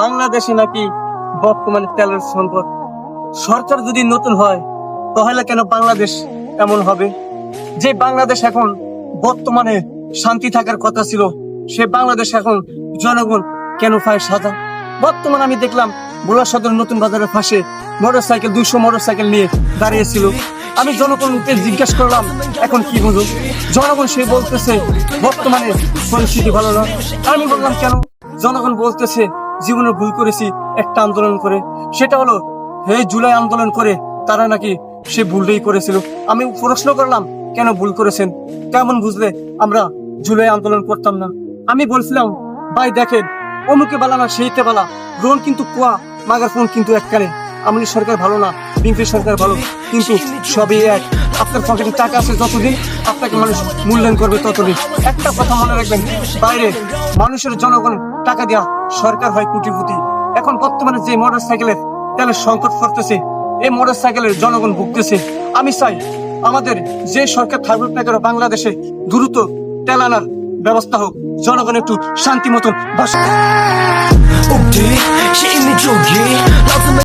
বাংলাদেশে নাকি বর্তমানে তেলের সংকট। সরকার যদি নতুন হয় তাহলে কেন বাংলাদেশ এমন হবে? যে বাংলাদেশ এখন বর্তমানে শান্তি থাকার কথা ছিল, সে বাংলাদেশ এখন জনগণ কেন পায় সাজা? বর্তমানে আমি দেখলাম ভোলা সদর নতুন বাজারের পাশে মোটরসাইকেল 200 মোটরসাইকেল নিয়ে দাঁড়িয়েছিল। আমি জনগণকে জিজ্ঞাসা করলাম এখন কি বুঝো? জনগণ সে বলতেছে বর্তমানে পরিস্থিতি ভালো না। আমি বললাম কেন? জনগণ বলতেছে জীবনে ভুল করেছি একটা আন্দোলন করে, সেটা হলো জুলাই আন্দোলন করে তারা নাকি সে ভুলটাই করেছিল। আমি প্রশ্ন করলাম কেন ভুল করেছেন, কেমন বুঝলে আমরা জুলাই আন্দোলন করতাম না? আমি বলছিলাম ভাই দেখেন, অমুকে বালা না সেইতে বালা, রোন কিন্তু কুয়া মাগার ফোন কিন্তু এককালে। আমলি সরকার ভালো না, বিএনপি সরকার ভালো, কিন্তু সবই এক। আপনার পকেটে টাকা আছে যতদিন, আপনাকে মানুষ মূল্যায়ন করবে ততদিন। একটা কথা মনে রাখবেন, বাইরে মানুষের জনগণ টাকা দেওয়া সরকার হয় কোটিপতি। এখন বর্তমানে যে মোটর সাইকেলের তেলের সংকট পড়তেছে, এই মোটর সাইকেলের জনগণ ভুগতেছে। আমি চাই আমাদের যে সরকার থাকবে না কেন বাংলাদেশে দ্রুত তেল আনার ব্যবস্থা হোক, জনগণ একটু শান্তি মতন বাস।